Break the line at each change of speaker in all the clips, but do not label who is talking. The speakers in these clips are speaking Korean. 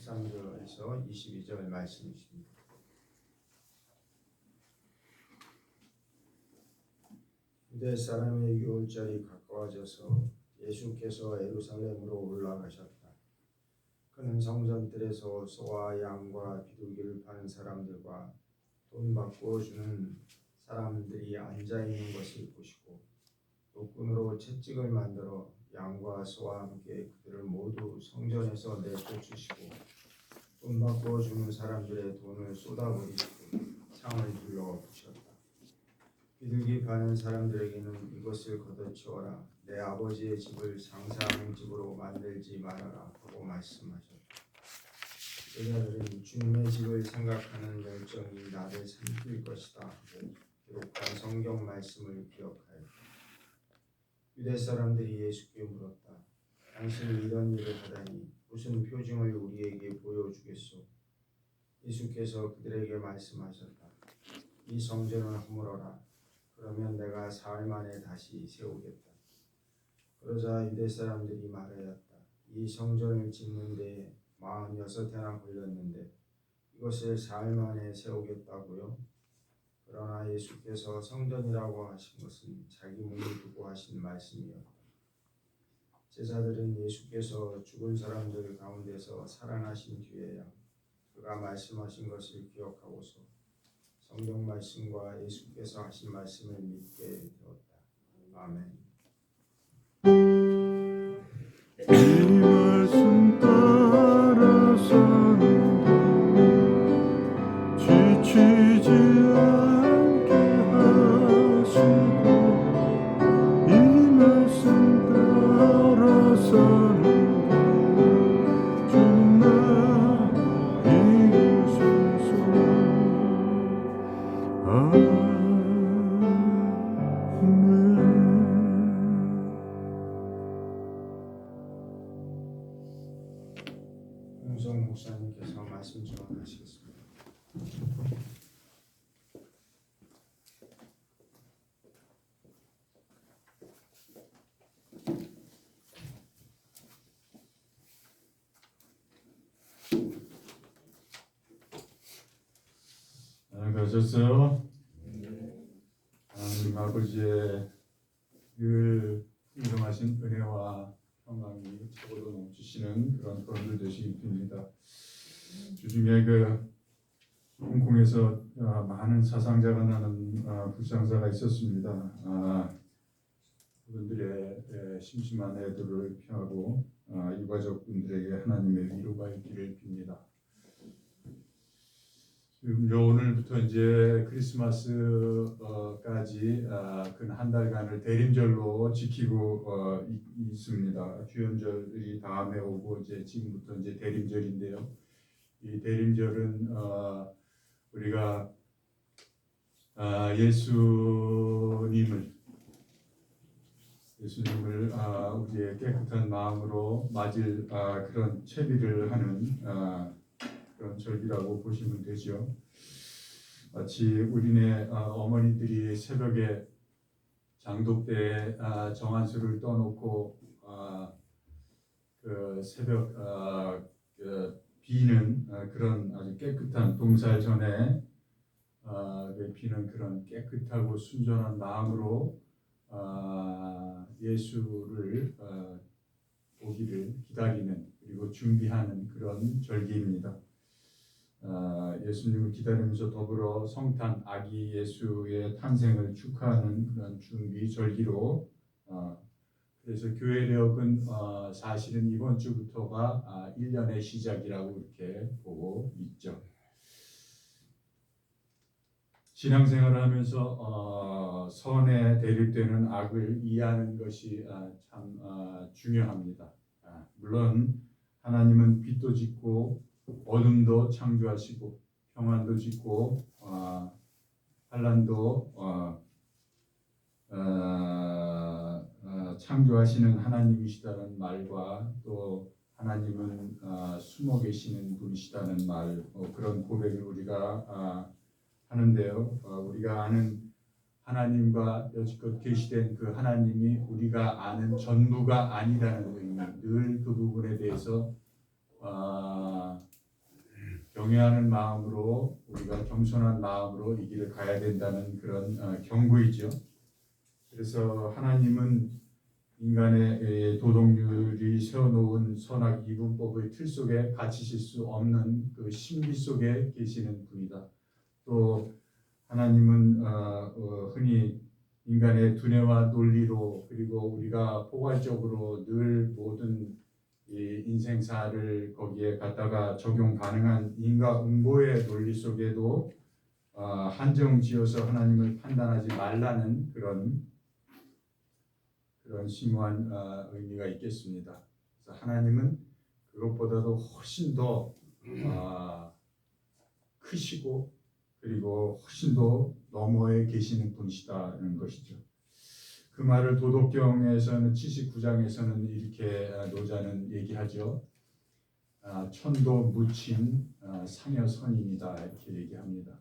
13절에서 22절 말씀이십니다. 유대 사람의 유월절이 가까워져서 예수께서 예루살렘으로 올라가셨다. 그는 성전들에서 소와 양과 비둘기를 파는 사람들과 돈 바꾸어 주는 사람들이 앉아 있는 것을 보시고 또 끈으로 채찍을 만들어 양과 소와 함께 그들을 모두 성전에서 내쫓으시고 돈 바꾸어 주는 사람들의 돈을 쏟아버리시고 창을 둘러 부셨다. 비둘기 파는 사람들에게는 이것을 걷어치워라. 내 아버지의 집을 장사하는 집으로 만들지 말아라 하고 말씀하셨다. 제자들은 주님의 집을 생각하는 열정이 나를 삼킬 것이다 하고 기록한 성경 말씀을 기억하였다. 유대 사람들이 예수께 물었다. 당신이 이런 일을 하다니 무슨 표징을 우리에게 보여주겠소? 예수께서 그들에게 말씀하셨다. 이 성전을 허물어라. 그러면 내가 사흘 만에 다시 세우겠다. 그러자 유대 사람들이 말하였다. 이 성전을 짓는 데에 46해나 걸렸는데 이것을 사흘 만에 세우겠다고요? 그러나 예수께서 성전이라고 하신 것은 자기 몸을 두고 하신 말씀이었다. 제자들은 예수께서 죽은 사람들 가운데서 살아나신 뒤에야 그가 말씀하신 것을 기억하고서 성경 말씀과 예수께서 하신 말씀을 믿게 되었다. 아멘.
이 말씀 따라서는 지치지 않게 하시고 이 말씀 따라서는 주님 나 이루소서. 아멘.
홍성 목사님께서 말씀 전하시겠습니다.
가셨어요? 하나님 아버지의 늘 풍성하신 은혜와 평강이 차고도 넘치시는 그런 분들 되시기 빕니다. 주중에 홍콩에서 많은 사상자가 나는 불상사가 있었습니다. 그분들의 심심한 애들을 피하고 유가족분들에게 하나님의 위로가 있기를 빕니다. 오늘부터 이제 크리스마스까지 근 한 달간을 대림절로 지키고 있습니다. 주연절이 다음에 오고 이제 지금부터 이제 대림절인데요. 이 대림절은 우리가 예수님을 우리의 깨끗한 마음으로 맞을 그런 채비를 하는 그런 절기라고 보시면 되죠. 마치 우리네 어머니들이 새벽에 장독대에 정한수를 떠놓고 그 새벽 비는 그런 아주 깨끗한 동살 전에 비는 그런 깨끗하고 순전한 마음으로 예수를 오기를 기다리는 그리고 준비하는 그런 절기입니다. 예수님을 기다리면서 더불어 성탄 아기 예수의 탄생을 축하하는 그런 준비 절기로 그래서 교회력은 사실은 이번 주부터가 1년의 시작이라고 이렇게 보고 있죠. 신앙생활을 하면서 선에 대립되는 악을 이해하는 것이 참 중요합니다. 물론 하나님은 빛도 짓고 어둠도 창조하시고 평안도 짓고 환난도 창조하시는 하나님이시다는 말과 또 하나님은 숨어 계시는 분이시다는 말 그런 고백을 우리가 하는데요. 우리가 아는 하나님과 여지껏 계시된 그 하나님이 우리가 아는 전부가 아니라는 의미 늘 그 부분에 대해서 경외하는 마음으로 우리가 겸손한 마음으로 이 길을 가야 된다는 그런 경고이죠. 그래서 하나님은 인간의 도덕률이 세워놓은 선악 이분법의 틀 속에 갇히실 수 없는 그 신비 속에 계시는 분이다. 또 하나님은 흔히 인간의 두뇌와 논리로 그리고 우리가 포괄적으로 늘 모든 이 인생사를 거기에 갖다가 적용 가능한 인과응보의 논리 속에도 한정지어서 하나님을 판단하지 말라는 그런 심오한 의미가 있겠습니다. 그래서 하나님은 그것보다도 훨씬 더 크시고 그리고 훨씬 더 너머에 계시는 분이시다는 것이죠. 그 말을 도덕경에서는 79장에서는 이렇게 노자는 얘기하죠. 천도 무친 상여선입니다. 이렇게 얘기합니다.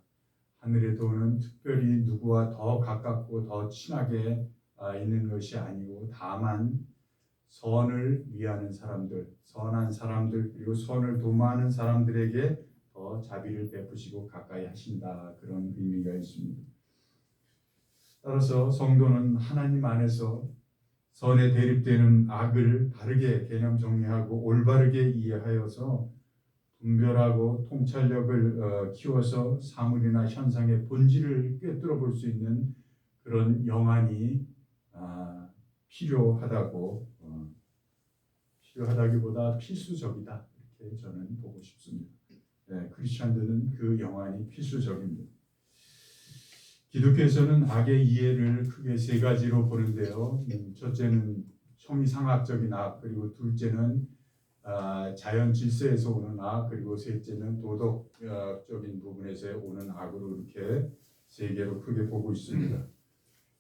하늘의 도는 특별히 누구와 더 가깝고 더 친하게 있는 것이 아니고 다만 선을 위하는 사람들, 선한 사람들 그리고 선을 도모하는 사람들에게 더 자비를 베푸시고 가까이 하신다. 그런 의미가 있습니다. 따라서 성도는 하나님 안에서 선에 대립되는 악을 바르게 개념 정리하고 올바르게 이해하여서 분별하고 통찰력을 키워서 사물이나 현상의 본질을 꿰뚫어 볼 수 있는 그런 영안이 필요하다기보다 필수적이다. 이렇게 저는 보고 싶습니다. 네, 크리스천들은 그 영안이 필수적입니다. 기독교에서는 악의 이해를 크게 세 가지로 보는데요. 첫째는 형이상학적인 악, 그리고 둘째는 자연 질서에서 오는 악, 그리고 셋째는 도덕적인 부분에서 오는 악으로 이렇게 세 개로 크게 보고 있습니다.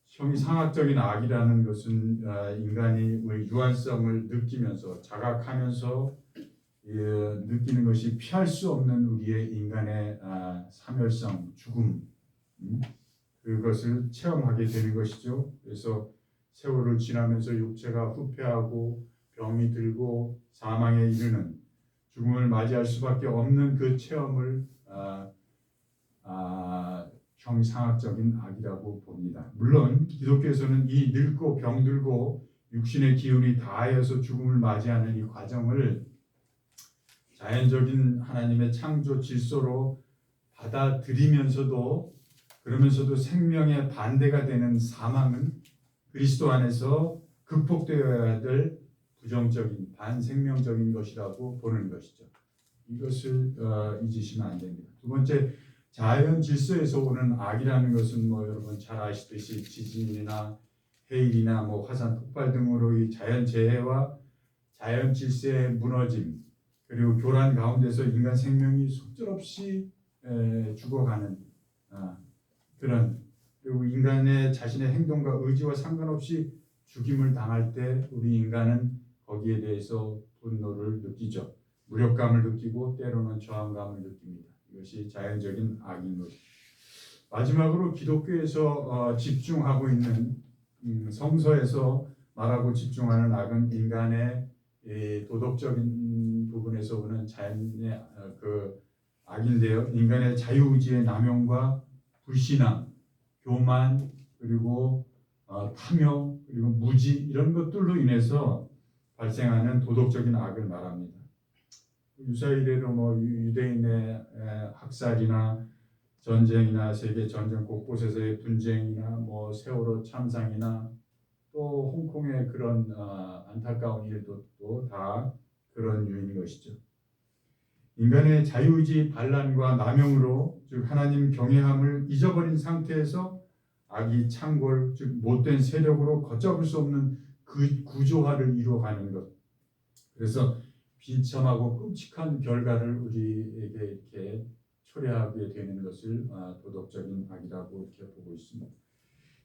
형이상학적인 악이라는 것은 인간이 유한성을 느끼면서 자각하면서 느끼는 것이 피할 수 없는 우리의 인간의 사멸성, 죽음, 그것을 체험하게 되는 것이죠. 그래서 세월을 지나면서 육체가 후퇴하고 병이 들고 사망에 이르는 죽음을 맞이할 수밖에 없는 그 체험을 형이상학적인 악이라고 봅니다. 물론 기독교에서는 이 늙고 병들고 육신의 기운이 다하여서 죽음을 맞이하는 이 과정을 자연적인 하나님의 창조 질서로 받아들이면서도 그러면서도 생명의 반대가 되는 사망은 그리스도 안에서 극복되어야 될 부정적인 반생명적인 것이라고 보는 것이죠. 이것을 잊으시면 안 됩니다. 두 번째, 자연 질서에서 오는 악이라는 것은 여러분 잘 아시듯이 지진이나 해일이나 화산 폭발 등으로 이 자연 재해와 자연 질서의 무너짐 그리고 교란 가운데서 인간 생명이 속절없이 죽어가는 그런 그리고 인간의 자신의 행동과 의지와 상관없이 죽임을 당할 때 우리 인간은 거기에 대해서 분노를 느끼죠. 무력감을 느끼고 때로는 저항감을 느낍니다. 이것이 자연적인 악인 것입니다. 마지막으로 기독교에서 집중하고 있는 성서에서 말하고 집중하는 악은 인간의 도덕적인 부분에서 오는 자연의 그 악인데요. 인간의 자유의지의 남용과 불신앙, 교만 그리고 탐욕 그리고 무지 이런 것들로 인해서 발생하는 도덕적인 악을 말합니다. 유사이래로 유대인의 학살이나 전쟁이나 세계 전쟁 곳곳에서의 분쟁이나 세월호 참상이나 또 홍콩의 그런 안타까운 일도 다 그런 유인 것이죠. 인간의 자유의지 반란과 남용으로 즉 하나님 경외함을 잊어버린 상태에서 악이 창궐 즉 못된 세력으로 걷잡을 수 없는 그 구조화를 이루어가는 것. 그래서 비참하고 끔찍한 결과를 우리에게 이렇게 초래하게 되는 것을 도덕적인 악이라고 이렇게 보고 있습니다.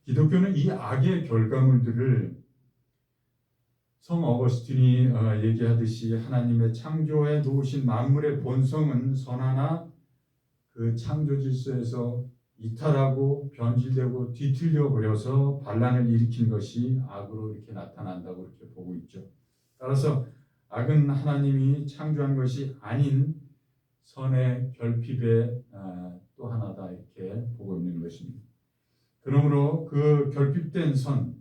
기독교는 이 악의 결과물들을 성 어거스틴이 얘기하듯이 하나님의 창조에 놓으신 만물의 본성은 선하나 그 창조 질서에서 이탈하고 변질되고 뒤틀려 버려서 반란을 일으킨 것이 악으로 이렇게 나타난다고 이렇게 보고 있죠. 따라서 악은 하나님이 창조한 것이 아닌 선의 결핍의 또 하나다 이렇게 보고 있는 것입니다. 그러므로 그 결핍된 선,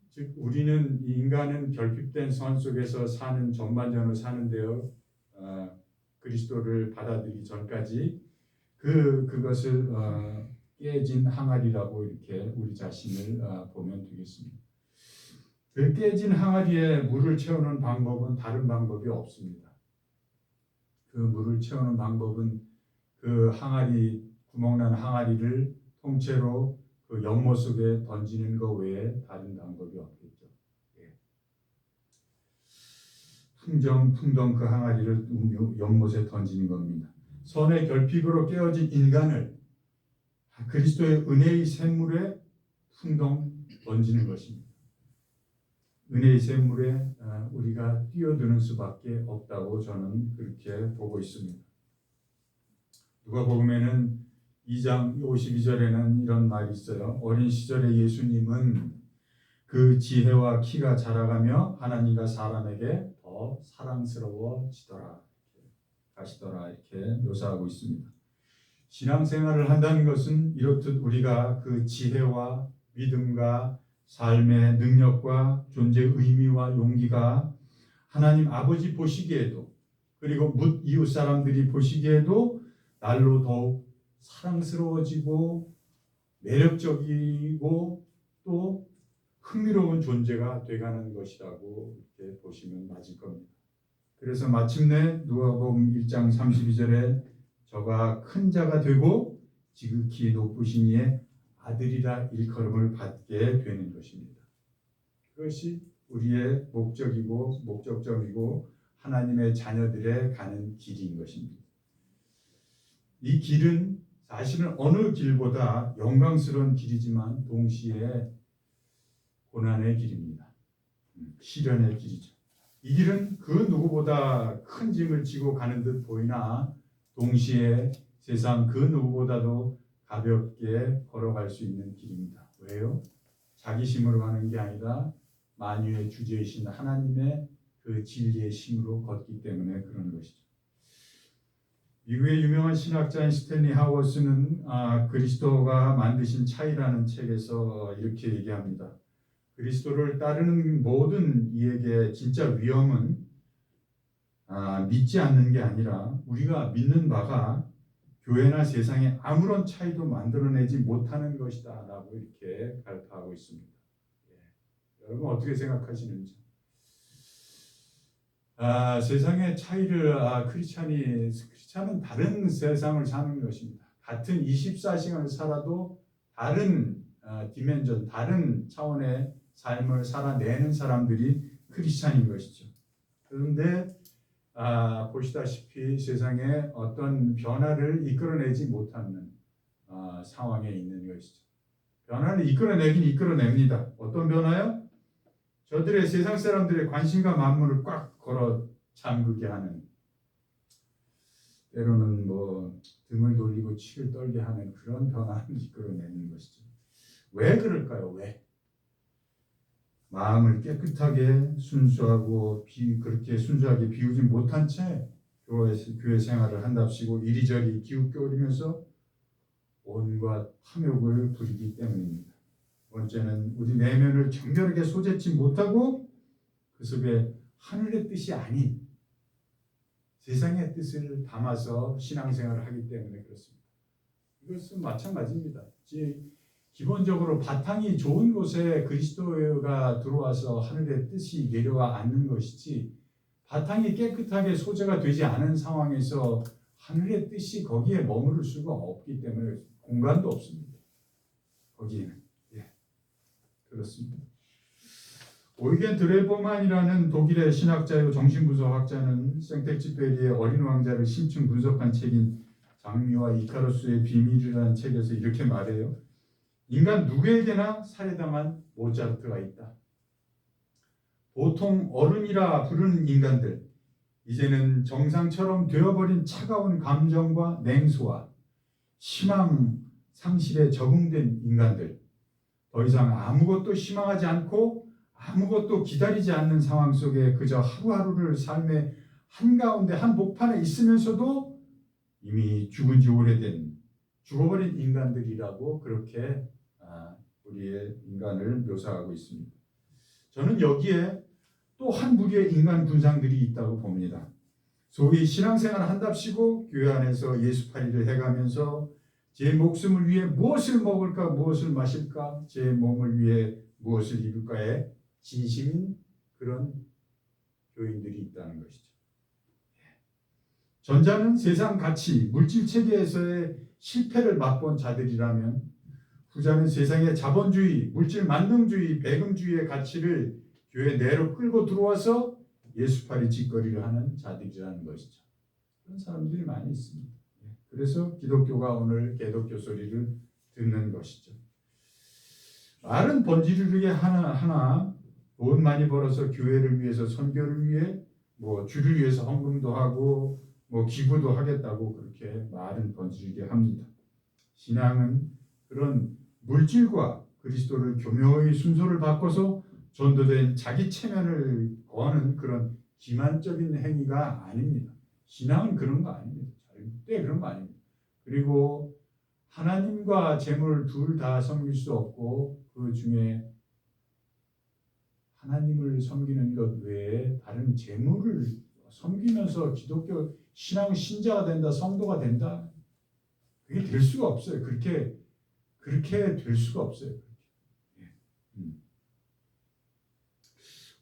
즉 우리는 인간은 결핍된 선 속에서 사는 전반전을 사는데요. 그리스도를 받아들이기 전까지 그것을 깨진 항아리라고 이렇게 우리 자신을 보면 되겠습니다. 그 깨진 항아리에 물을 채우는 방법은 다른 방법이 없습니다. 그 물을 채우는 방법은 그 항아리, 구멍난 항아리를 통째로 그 연못 속에 던지는 것 외에 다른 방법이 없겠죠. 예. 풍덩 그 항아리를 연못에 던지는 겁니다. 선의 결핍으로 깨어진 인간을 그리스도의 은혜의 샘물에 풍덩 던지는 것입니다. 은혜의 샘물에 우리가 뛰어드는 수밖에 없다고 저는 그렇게 보고 있습니다. 누가복음에는 2장 52절에는 이런 말이 있어요. 어린 시절에 예수님은 그 지혜와 키가 자라가며 하나님과 사람에게 더 사랑스러워지더라 가시더라 이렇게 묘사하고 있습니다. 신앙생활을 한다는 것은 이렇듯 우리가 그 지혜와 믿음과 삶의 능력과 존재의 의미와 용기가 하나님 아버지 보시기에도 그리고 뭇 이웃 사람들이 보시기에도 날로 더욱 사랑스러워지고 매력적이고 또 흥미로운 존재가 돼가는 것이라고 이렇게 보시면 맞을 겁니다. 그래서 마침내 누가복음 1장 32절에 저가 큰 자가 되고 지극히 높으신 이의 아들이라 일컬음을 받게 되는 것입니다. 그것이 우리의 목적이고 목적점이고 하나님의 자녀들의 가는 길인 것입니다. 이 길은 사실은 어느 길보다 영광스러운 길이지만 동시에 고난의 길입니다. 시련의 길이죠. 이 길은 그 누구보다 큰 짐을 지고 가는 듯 보이나 동시에 세상 그 누구보다도 가볍게 걸어갈 수 있는 길입니다. 왜요? 자기 힘으로 가는 게 아니라 만유의 주제이신 하나님의 그 진리의 힘으로 걷기 때문에 그런 것이죠. 미국의 유명한 신학자인 스탠리 하워스는 그리스도가 만드신 차이라는 책에서 이렇게 얘기합니다. 그리스도를 따르는 모든 이에게 진짜 위험은 믿지 않는 게 아니라 우리가 믿는 바가 교회나 세상에 아무런 차이도 만들어내지 못하는 것이다 라고 이렇게 발표하고 있습니다. 여러분 어떻게 생각하시는지? 세상의 차이를 크리스찬은 다른 세상을 사는 것입니다. 같은 24시간을 살아도 다른 디멘전, 다른 차원의 삶을 살아내는 사람들이 크리스찬인 것이죠. 그런데 보시다시피 세상에 어떤 변화를 이끌어내지 못하는 상황에 있는 것이죠. 변화를 이끌어내긴 이끌어냅니다. 어떤 변화요? 저들의 세상 사람들의 관심과 만물을 꽉 걸어 잠그게 하는, 때로는 등을 돌리고 치를 떨게 하는 그런 변화를 이끌어내는 것이죠. 왜 그럴까요? 왜? 마음을 깨끗하게 순수하고 그렇게 순수하게 비우지 못한 채 교회 생활을 한답시고 이리저리 기웃거리면서 온갖 탐욕을 부리기 때문입니다. 번째는 우리 내면을 정결하게 소재치 못하고 그 속에 하늘의 뜻이 아닌 세상의 뜻을 담아서 신앙생활을 하기 때문에 그렇습니다. 이것은 마찬가지입니다. 기본적으로 바탕이 좋은 곳에 그리스도가 들어와서 하늘의 뜻이 내려와 앉는 것이지 바탕이 깨끗하게 소재가 되지 않은 상황에서 하늘의 뜻이 거기에 머무를 수가 없기 때문에 공간도 없습니다. 거기에는. 그렇습니다. 오이겐 드레버만이라는 독일의 신학자이고 정신분석학자는 생텍쥐페리의 어린 왕자를 심층 분석한 책인 장미와 이카루스의 비밀이라는 책에서 이렇게 말해요. 인간 누구에게나 살해당한 모차르트가 있다. 보통 어른이라 부르는 인간들, 이제는 정상처럼 되어버린 차가운 감정과 냉소와 희망 상실에 적응된 인간들, 더 이상 아무것도 희망하지 않고 아무것도 기다리지 않는 상황 속에 그저 하루하루를 삶의 한가운데 한 복판에 있으면서도 이미 죽은 지 오래된 죽어버린 인간들이라고 그렇게 우리의 인간을 묘사하고 있습니다. 저는 여기에 또 한 무리의 인간 군상들이 있다고 봅니다. 소위 신앙생활 한답시고 교회 안에서 예수팔이를 해가면서 제 목숨을 위해 무엇을 먹을까 무엇을 마실까 제 몸을 위해 무엇을 입을까에 진심인 그런 교인들이 있다는 것이죠. 전자는 세상 가치, 물질 체계에서의 실패를 맛본 자들이라면 후자는 세상의 자본주의, 물질 만능주의, 배금주의의 가치를 교회 내로 끌고 들어와서 예수팔이 짓거리를 하는 자들이라는 것이죠. 그런 사람들이 많이 있습니다. 그래서 기독교가 오늘 개독교 소리를 듣는 것이죠. 말은 번지르르게 하나 돈 많이 벌어서 교회를 위해서 선교를 위해 주를 위해서 헌금도 하고 기부도 하겠다고 그렇게 말은 번지르르게 합니다. 신앙은 그런 물질과 그리스도를 교묘히 순서를 바꿔서 전도된 자기 체면을 거는 그런 기만적인 행위가 아닙니다. 신앙은 그런 거 아닙니다. 절대 그런 거 아닙니다. 그리고 하나님과 재물 둘 다 섬길 수 없고 그 중에 하나님을 섬기는 것 외에 다른 재물을 섬기면서 기독교 신앙 신자가 된다, 성도가 된다. 그게 될 수가 없어요. 그렇게 될 수가 없어요.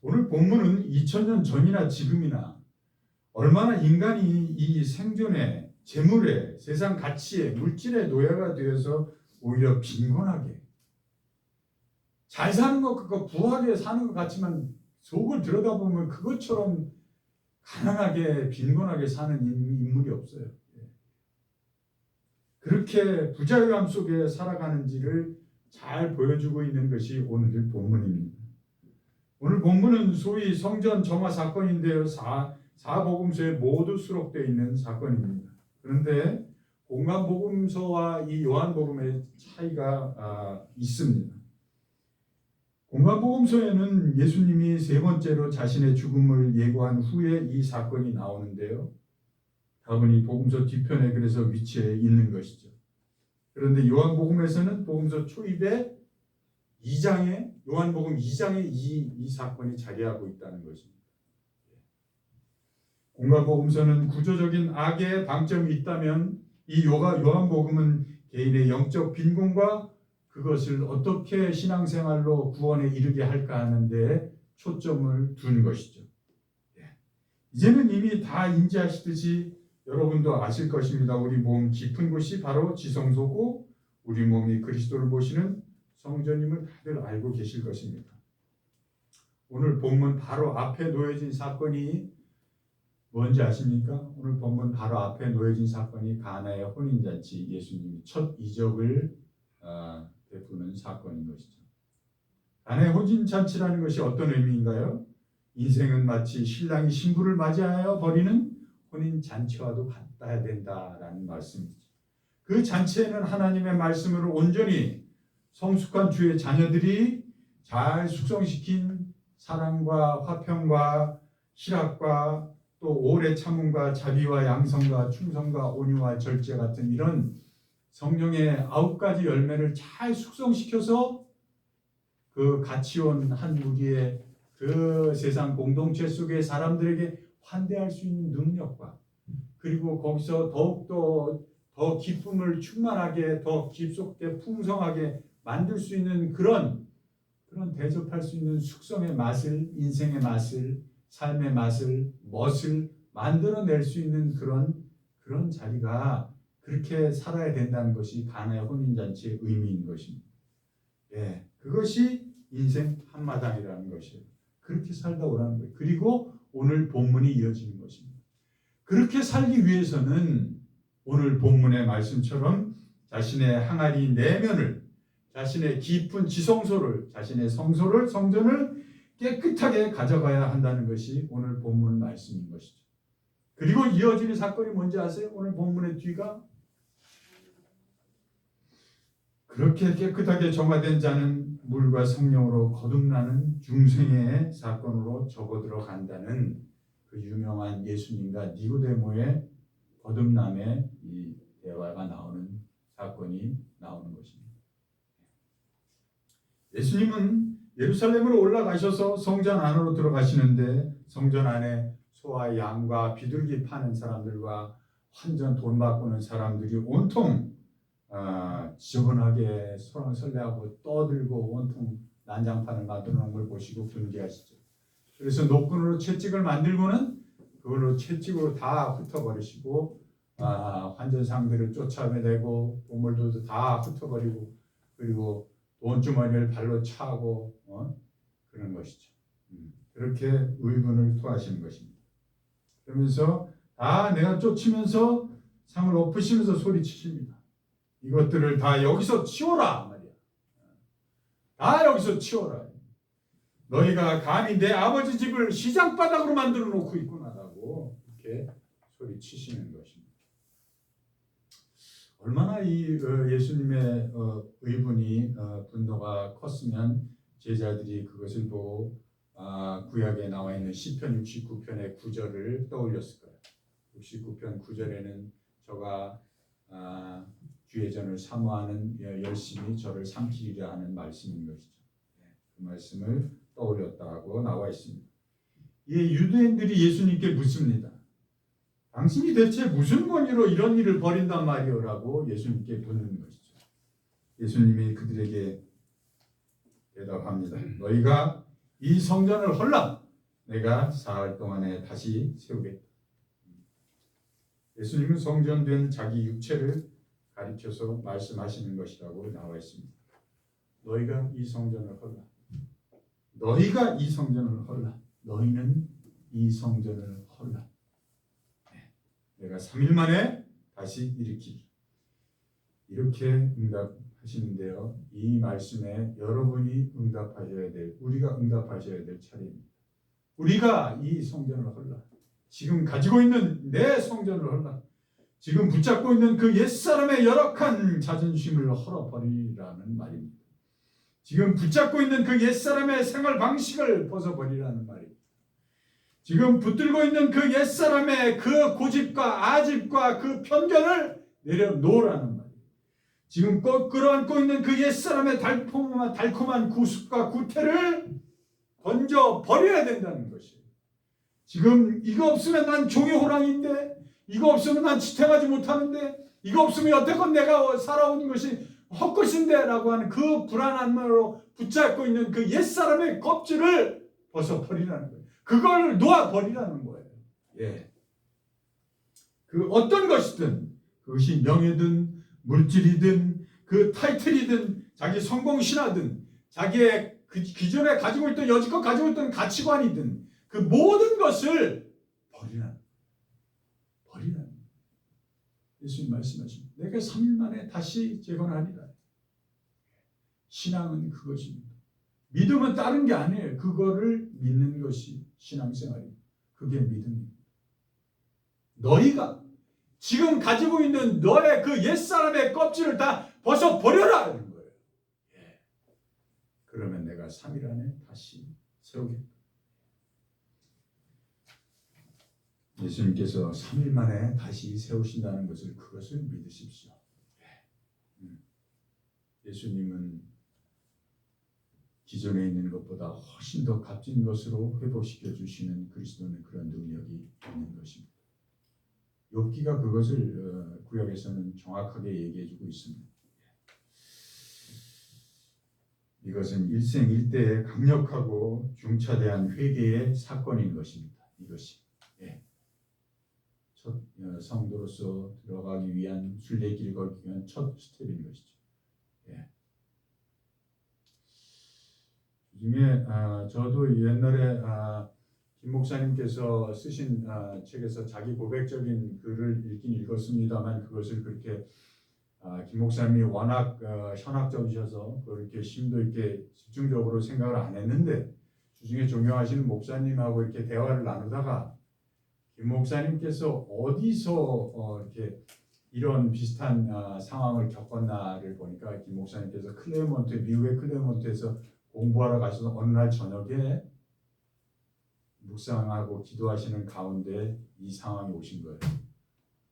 오늘 본문은 2000년 전이나 지금이나 얼마나 인간이 이 생존에, 재물에, 세상 가치에, 물질의 노예가 되어서 오히려 빈곤하게 잘 사는 것 같고 부하게 사는 것 같지만 속을 들여다보면 그것처럼 가난하게 빈곤하게 사는 인물이 없어요. 그렇게 부자유함 속에 살아가는지를 잘 보여주고 있는 것이 오늘 본문입니다. 오늘 본문은 소위 성전 정화 사건인데요. 사복음서에 모두 수록되어 있는 사건입니다. 그런데 공관복음서와 이 요한복음의 차이가 있습니다. 공관복음서에는 예수님이 세 번째로 자신의 죽음을 예고한 후에 이 사건이 나오는데요. 다분히 복음서 뒤편에 그래서 위치해 있는 것이죠. 그런데 요한복음에서는 복음서 초입에 2장에 요한복음 2장에 이 사건이 자리하고 있다는 것입니다. 공관복음서는 구조적인 악의 방점이 있다면 이 요한복음은 개인의 영적 빈곤과 그것을 어떻게 신앙생활로 구원에 이르게 할까 하는 데 초점을 둔 것이죠. 이제는 이미 다 인지하시듯이 여러분도 아실 것입니다. 우리 몸 깊은 곳이 바로 지성소고 우리 몸이 그리스도를 모시는 성전임을 다들 알고 계실 것입니다. 오늘 본문 바로 앞에 놓여진 사건이 뭔지 아십니까? 오늘 본문 바로 앞에 놓여진 사건이 가나의 혼인잔치, 예수님이 첫 이적을 베푸는 사건인 것이죠. 가나의 혼인잔치라는 것이 어떤 의미인가요? 인생은 마치 신랑이 신부를 맞이하여 벌이는 혼인잔치와도 같아야 된다라는 말씀이죠. 그 잔치에는 하나님의 말씀으로 온전히 성숙한 주의 자녀들이 잘 숙성시킨 사랑과 화평과 희락과 또 오래 참음과 자비와 양성과 충성과 온유와 절제 같은 이런 성령의 9가지 열매를 잘 숙성시켜서 그 같이온 한 무리의 그 세상 공동체 속의 사람들에게 환대할 수 있는 능력과 그리고 거기서 더욱더 더 기쁨을 충만하게 더 깊숙하게 풍성하게 만들 수 있는 그런 대접할 수 있는 숙성의 맛을 인생의 맛을 삶의 맛을 멋을 만들어낼 수 있는 그런 자리가 그렇게 살아야 된다는 것이 가나의 혼인잔치의 의미인 것입니다. 그것이 인생 한마당이라는 것이에요. 그렇게 살다 오라는 거예요. 그리고 오늘 본문이 이어지는 것입니다. 그렇게 살기 위해서는 오늘 본문의 말씀처럼 자신의 항아리 내면을 자신의 깊은 지성소를 자신의 성전을 깨끗하게 가져가야 한다는 것이 오늘 본문 말씀인 것이죠. 그리고 이어지는 사건이 뭔지 아세요? 오늘 본문의 뒤가 그렇게 깨끗하게 정화된 자는 물과 성령으로 거듭나는 중생의 사건으로 접어들어 간다는 그 유명한 예수님과 니고데모의 거듭남의 이 대화가 나오는 사건이 나오는 것입니다. 예수님은 예루살렘으로 올라가셔서 성전 안으로 들어가시는데 성전 안에 소와 양과 비둘기 파는 사람들과 환전 돈 바꾸는 사람들이 온통 지저분하게 설레하고 떠들고 온통 난장판을 만들어 놓은 걸 보시고 분개하시죠. 그래서 노끈으로 채찍을 만들고는 그걸로 채찍으로 다 흩어버리시고 환전상들을 쫓아내고 보물들도 다 흩어버리고 그리고 돈주머니를 발로 차고 그런 것이죠. 그렇게 의분을 토하시는 것입니다. 그러면서 다 내가 쫓으면서 상을 엎으시면서 소리치십니다. 이것들을 다 여기서 치워라 말이야. 다 여기서 치워라. 너희가 감히 내 아버지 집을 시장바닥으로 만들어 놓고 있구나라고 이렇게 소리치시는 것입니다. 얼마나 이 예수님의 의분이 분노가 컸으면 제자들이 그것을 보고 구약에 나와 있는 시편 69편의 9절을 떠올렸을 거예요. 69편 9절에는 저가 주의 전을 사모하는 열심히 저를 삼키리라 하는 말씀인 것이죠. 그 말씀을 떠올렸다고 나와 있습니다. 이 유대인들이 예수님께 묻습니다. 당신이 대체 무슨 권위로 이런 일을 벌인단 말이오라고 예수님께 묻는 것이죠. 예수님이 그들에게 대답합니다. 너희가 이 성전을 헐라 내가 사흘 동안에 다시 세우겠다. 예수님은 성전된 자기 육체를 가리켜서 말씀하시는 것이라고 나와 있습니다. 너희가 이 성전을 헐라. 너희가 이 성전을 헐라. 너희는 이 성전을 헐라. 내가 3일 만에 다시 일으키리. 이렇게 응답하시는데요. 이 말씀에 여러분이 응답하셔야 될, 우리가 응답하셔야 될 차례입니다. 우리가 이 성전을 헐라. 지금 가지고 있는 내 성전을 헐라. 지금 붙잡고 있는 그 옛사람의 열악한 자존심을 헐어버리라는 말입니다. 지금 붙잡고 있는 그 옛사람의 생활 방식을 벗어버리라는 말입니다. 지금 붙들고 있는 그 옛사람의 그 고집과 아집과 그 편견을 내려놓으라는 말이에요. 지금 끌어안고 있는 그 옛사람의 달콤한 구습과 구태를 던져버려야 된다는 것이에요. 지금 이거 없으면 난 종이 호랑이인데, 이거 없으면 난 지탱하지 못하는데, 이거 없으면 여태껏 내가 살아온 것이 헛것인데 라고 하는 그 불안함으로 붙잡고 있는 그 옛사람의 껍질을 벗어버리라는 거예요. 그걸 놓아버리라는 거예요. 예. 그 어떤 것이든, 그것이 명예든 물질이든 그 타이틀이든 자기 성공신화든 자기의 그 기존에 가지고 있던 여지껏 가지고 있던 가치관이든 그 모든 것을 버리라는 예수님 말씀하십니다. 내가 3일 만에 다시 재건하리라. 신앙은 그것입니다. 믿음은 다른 게 아니에요. 그거를 믿는 것이 신앙생활입니다. 그게 믿음입니다. 너희가 지금 가지고 있는 너의 그 옛사람의 껍질을 다 벗어버려라 하는 거예요. 예. 그러면 내가 3일 안에 다시 세우겠다. 예수님께서 3일 만에 다시 세우신다는 것을 그것을 믿으십시오. 예수님은 기존에 있는 것보다 훨씬 더 값진 것으로 회복시켜 주시는 그리스도는 그런 능력이 있는 것입니다. 욥기가 그것을 구약에서는 정확하게 얘기해주고 있습니다. 이것은 일생일대의 강력하고 중차대한 회개의 사건인 것입니다. 이것이 첫 성도로서 들어가기 위한 순례길 걷기 위한 첫 스텝인 것이죠. 중에 저도 옛날에 김 목사님께서 쓰신 책에서 자기 고백적인 글을 읽긴 읽었습니다만 그것을 그렇게 김 목사님이 워낙 현학적이셔서 그렇게 심도 있게 집중적으로 생각을 안 했는데 주중에 존경하시는 목사님하고 이렇게 대화를 나누다가 김 목사님께서 어디서 이렇게 이런 비슷한 상황을 겪었나를 보니까 김 목사님께서 미국의 클레어몬트에서 공부하러 가셔서 어느 날 저녁에 묵상하고 기도하시는 가운데 이 상황이 오신 거예요.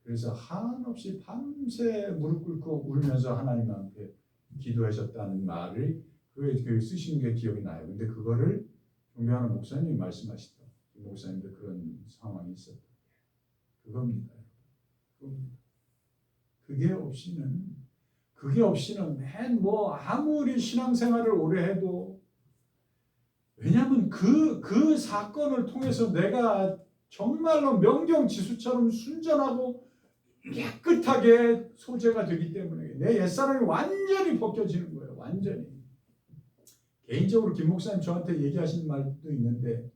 그래서 한없이 밤새 무릎 꿇고 울면서 하나님 앞에 기도하셨다는 말을 그 쓰신 게 기억이 나요. 근데 그거를 존경하는 목사님이 말씀하시다. 목사님도 그런 상황이 있었다. 그겁니다. 그게 없이는 맨 뭐 아무리 신앙생활을 오래 해도, 왜냐하면 그 사건을 통해서 내가 정말로 명경지수처럼 순전하고 깨끗하게 소재가 되기 때문에 내 옛사람이 완전히 벗겨지는 거예요. 완전히. 개인적으로 김 목사님 저한테 얘기하신 말도 있는데,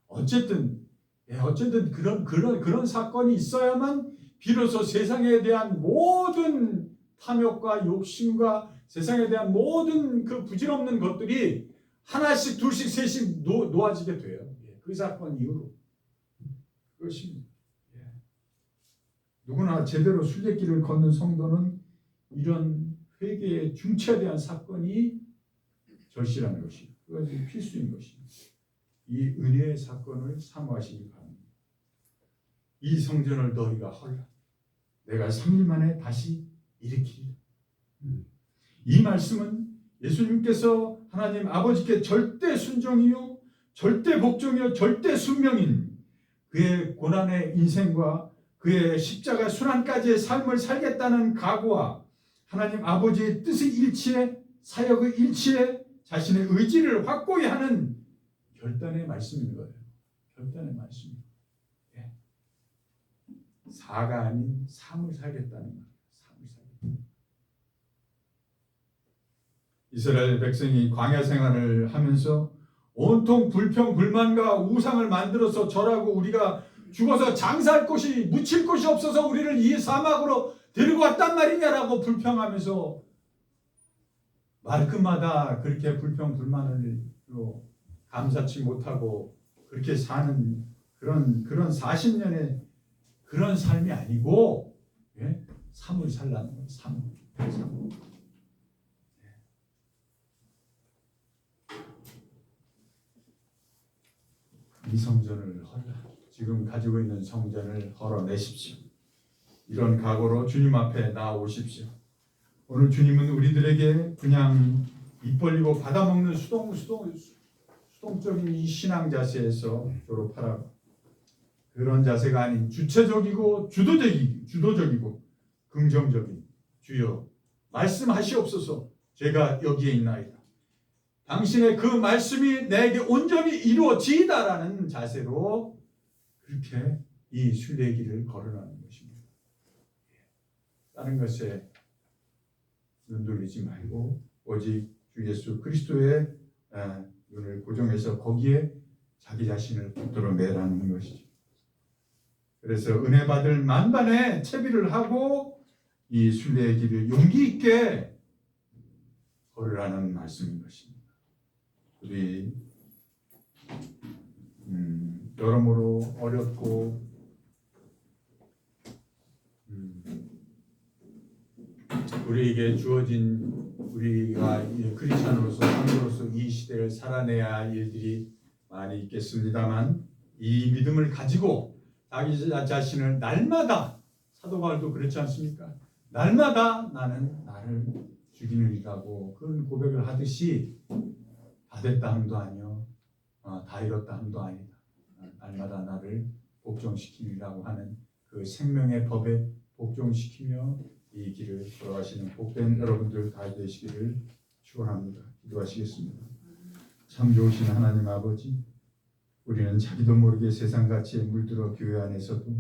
어쨌든 그런 사건이 있어야만 비로소 세상에 대한 모든 탐욕과 욕심과 세상에 대한 모든 그 부질없는 것들이 하나씩 둘씩 셋씩 놓아지게 돼요. 그 사건 이후로. 그것입니다. 누구나 제대로 순례길을 걷는 성도는 이런 회개의 중차대한 사건이 절실한 것이, 그것이 필수인 것입니다. 이 은혜의 사건을 사모하시기 바랍니다. 이 성전을 너희가 헐라. 내가 3일 만에 다시 일으키리라. 이 말씀은 예수님께서 하나님 아버지께 절대 순종이요, 절대 복종이요, 절대 순명인 그의 고난의 인생과 그의 십자가 순환까지의 삶을 살겠다는 각오와 하나님 아버지의 뜻의 일치에, 사역의 일치에 자신의 의지를 확고히 하는 결단의 말씀인 거예요. 결단의 말씀입니다. 사가 아닌 삶을 살겠다는 말. 삶을 살겠다. 이스라엘 백성이 광야 생활을 하면서 온통 불평, 불만과 우상을 만들어서 절하고 우리가 죽어서 장사할 곳이, 묻힐 곳이 없어서 우리를 이 사막으로 데리고 왔단 말이냐라고 불평하면서 말끝마다 그렇게 불평, 불만으로 감사치 못하고 그렇게 사는 그런 40년의 그런 삶이 아니고, 삶을 살라는 거예요. 삶. 이 성전을 지금 가지고 있는 성전을 헐어내십시오. 이런 각오로 주님 앞에 나오십시오. 오늘 주님은 우리들에게 그냥 입 벌리고 받아먹는 수동적인 이 신앙 자세에서 졸업하라고, 그런 자세가 아닌 주체적이고 주도적이고 긍정적인, 주여 말씀하시옵소서, 제가 여기에 있나이다, 당신의 그 말씀이 내게 온전히 이루어지이다라는 자세로 그렇게 이 순례의 길을 걸어가는 것입니다. 다른 것에 눈 돌리지 말고 오직 주 예수 그리스도의 눈을 고정해서 거기에 자기 자신을 붙들어 매라는 것이죠. 그래서 은혜 받을 만반의 채비를 하고 이 순례의 길을 용기 있게 걸으라는 말씀인 것입니다. 우리 여러모로 어렵고 우리에게 주어진, 우리가 크리스천으로서 성도로서 이 시대를 살아내야 할 일들이 많이 있겠습니다만, 이 믿음을 가지고 자기 자신을 날마다, 사도 바울도 그렇지 않습니까? 날마다 나는 나를 죽이느니라고 그런 고백을 하듯이, 다 됐다 함도 아니요, 다 이뤘다 함도 아니다, 날마다 나를 복종시키리라고 하는 그 생명의 법에 복종시키며 이 길을 걸어가시는 복된 여러분들 다 되시기를 축원합니다. 기도하시겠습니다. 참 좋으신 하나님 아버지, 우리는 자기도 모르게 세상 가치에 물들어 교회 안에서도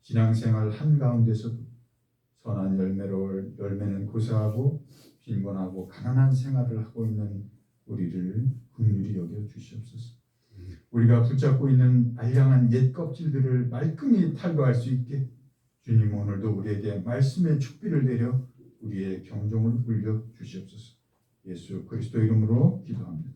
신앙생활 한가운데서도 선한 열매는 고사하고 빈곤하고 가난한 생활을 하고 있는 우리를 긍휼히 여겨 주시옵소서. 우리가 붙잡고 있는 알량한 옛 껍질들을 말끔히 탈거할 수 있게 주님 오늘도 우리에게 말씀의 축비를 내려 우리의 경종을 울려 주시옵소서. 예수 그리스도 이름으로 기도합니다.